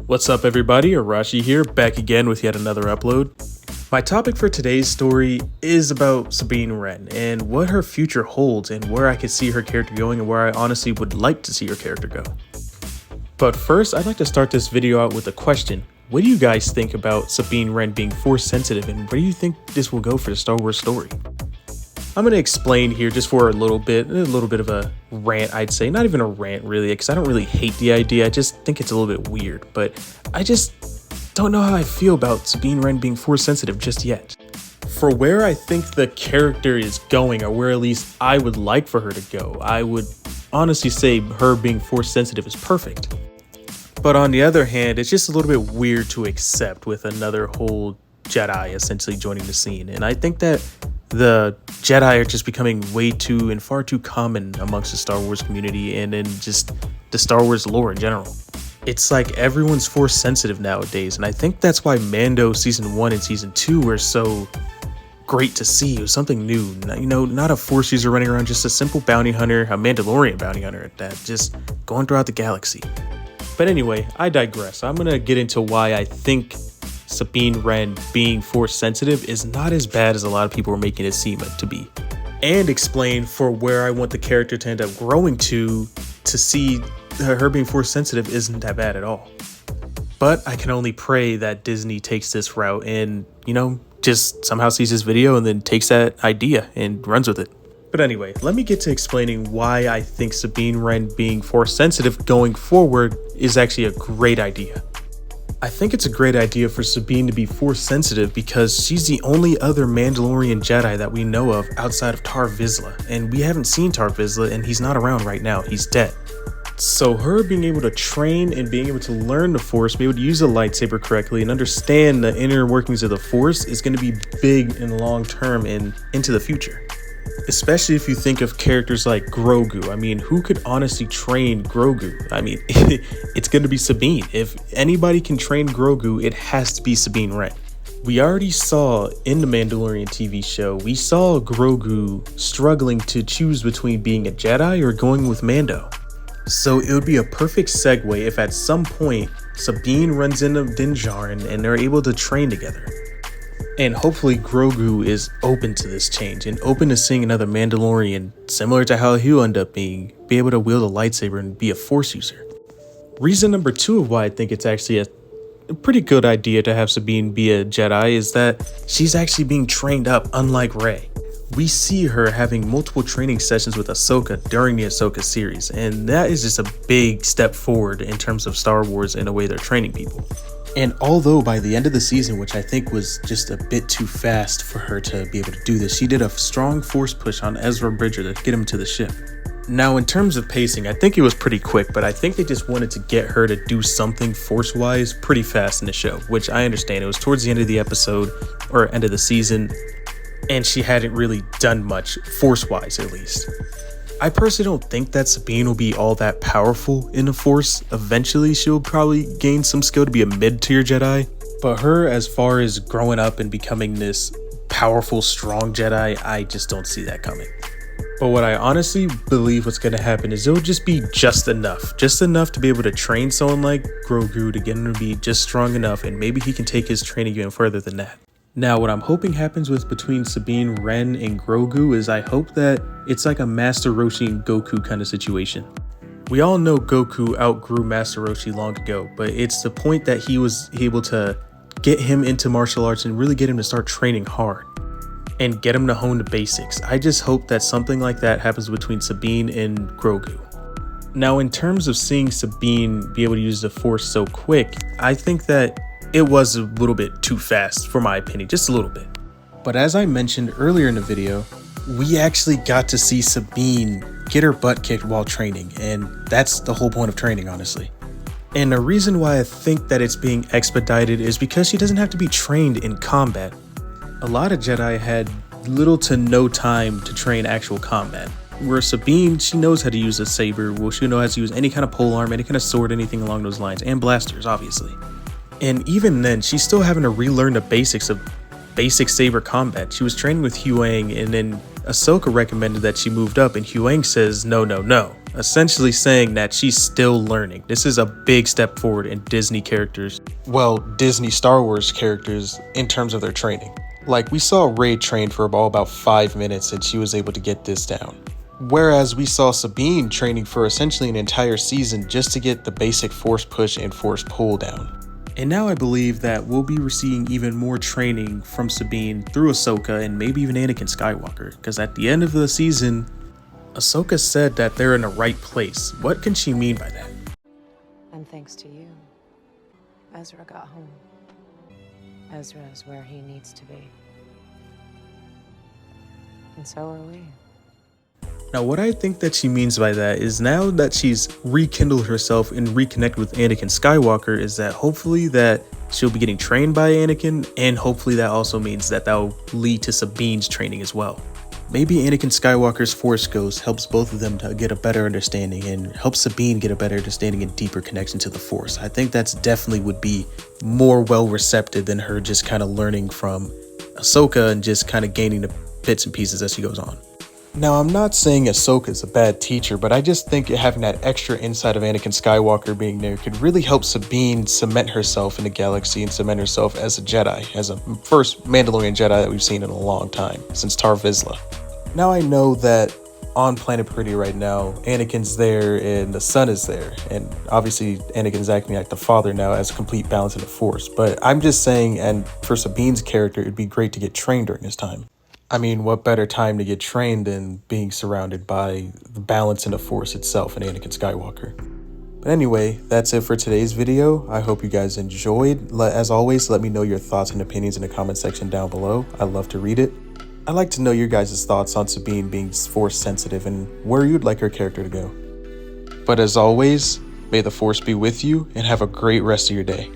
What's up everybody, Arashi here, back again with yet another upload. My topic for today's story is about Sabine Wren and what her future holds and where I could see her character going and where I honestly would like to see her character go. But first, I'd like to start this video out with a question. What do you guys think about Sabine Wren being force sensitive, and where do you think this will go for the Star Wars story? I'm going to explain here just for a little bit of a rant, I'd say. Not even a rant really, because I don't really hate the idea, I just think it's a little bit weird. But I just don't know how I feel about Sabine Wren being force sensitive just yet. For where I think the character is going, or where at least I would like for her to go, I would honestly say her being force sensitive is perfect. But on the other hand, it's just a little bit weird to accept with another whole Jedi essentially joining the scene. And I think that the Jedi are just becoming way too and far too common amongst the Star Wars community and in just the Star Wars lore in general. It's like everyone's force sensitive nowadays, and I think that's why Mando season 1 and season 2 were so great to see. It was something new, not a force user running around, just a simple bounty hunter, a Mandalorian bounty hunter at that, just going throughout the galaxy. But anyway, I digress. I'm gonna get into why I think Sabine Wren being force sensitive is not as bad as a lot of people are making it seem to be, and explain for where I want the character to end up growing to see her being force sensitive isn't that bad at all. But I can only pray that Disney takes this route and, just somehow sees this video and then takes that idea and runs with it. But anyway, let me get to explaining why I think Sabine Wren being force sensitive going forward is actually a great idea. I think it's a great idea for Sabine to be force sensitive because she's the only other Mandalorian Jedi that we know of outside of Tar Vizsla, and we haven't seen Tar Vizsla and he's not around right now, he's dead. So her being able to train and being able to learn the Force, be able to use a lightsaber correctly and understand the inner workings of the Force is going to be big and long term and into the future. Especially if you think of characters like Grogu. I mean, who could honestly train Grogu? I mean, it's going to be Sabine. If anybody can train Grogu, it has to be Sabine Wren. We already saw in the Mandalorian TV show, we saw Grogu struggling to choose between being a Jedi or going with Mando. So it would be a perfect segue if at some point Sabine runs into Din Djarin and they're able to train together. And hopefully Grogu is open to this change and open to seeing another Mandalorian, similar to how he'll end up being, be able to wield a lightsaber and be a Force user. Reason number 2 of why I think it's actually a pretty good idea to have Sabine be a Jedi is that she's actually being trained up, unlike Rey. We see her having multiple training sessions with Ahsoka during the Ahsoka series, and that is just a big step forward in terms of Star Wars in the way they're training people. And although by the end of the season, which I think was just a bit too fast for her to be able to do this, she did a strong force push on Ezra Bridger to get him to the ship. Now, in terms of pacing, I think it was pretty quick, but I think they just wanted to get her to do something force-wise pretty fast in the show, which I understand. It was towards the end of the episode, or end of the season, and she hadn't really done much, force-wise at least. I personally don't think that Sabine will be all that powerful in the Force. Eventually, she'll probably gain some skill to be a mid-tier Jedi. But her, as far as growing up and becoming this powerful, strong Jedi, I just don't see that coming. But what I honestly believe what's going to happen is it'll just be just enough to be able to train someone like Grogu to get him to be just strong enough, and maybe he can take his training even further than that. Now, what I'm hoping happens between Sabine Wren and Grogu is I hope that it's like a Master Roshi and Goku kind of situation. We all know Goku outgrew Master Roshi long ago, but it's the point that he was able to get him into martial arts and really get him to start training hard and get him to hone the basics. I just hope that something like that happens between Sabine and Grogu. Now, in terms of seeing Sabine be able to use the Force so quick, I think that it was a little bit too fast for my opinion, just a little bit. But as I mentioned earlier in the video, we actually got to see Sabine get her butt kicked while training, and that's the whole point of training, honestly. And the reason why I think that it's being expedited is because she doesn't have to be trained in combat. A lot of Jedi had little to no time to train actual combat. Where Sabine, she knows how to use a saber, she knows how to use any kind of polearm, any kind of sword, anything along those lines, and blasters, obviously. And even then, she's still having to relearn the basics of basic saber combat. She was training with Huyang, and then Ahsoka recommended that she moved up, and Huyang says, no. essentially saying that she's still learning. This is a big step forward in Disney characters. Well, Disney Star Wars characters in terms of their training. Like, we saw Rey train for about 5 minutes and she was able to get this down. Whereas we saw Sabine training for essentially an entire season just to get the basic force push and force pull down. And now I believe that we'll be receiving even more training from Sabine through Ahsoka and maybe even Anakin Skywalker. Because at the end of the season, Ahsoka said that they're in the right place. What can she mean by that? And thanks to you, Ezra got home. Ezra is where he needs to be. And so are we. Now, what I think that she means by that is now that she's rekindled herself and reconnected with Anakin Skywalker is that hopefully that she'll be getting trained by Anakin, and hopefully that also means that will lead to Sabine's training as well. Maybe Anakin Skywalker's Force Ghost helps both of them to get a better understanding and helps Sabine get a better understanding and deeper connection to the Force. I think that's definitely would be more well received than her just kind of learning from Ahsoka and just kind of gaining the bits and pieces as she goes on. Now, I'm not saying Ahsoka is a bad teacher, but I just think having that extra insight of Anakin Skywalker being there could really help Sabine cement herself in the galaxy and cement herself as a Jedi, as a first Mandalorian Jedi that we've seen in a long time, since Tar Vizsla. Now I know that on Planet Pretty right now, Anakin's there and the son is there, and obviously Anakin's acting like the father now as a complete balance in the Force, but I'm just saying, and for Sabine's character, it'd be great to get trained during this time. I mean, what better time to get trained than being surrounded by the balance in the Force itself and Anakin Skywalker. But anyway, that's it for today's video. I hope you guys enjoyed. As always, let me know your thoughts and opinions in the comment section down below. I love to read it. I'd like to know your guys' thoughts on Sabine being Force sensitive and where you'd like her character to go. But as always, may the Force be with you and have a great rest of your day.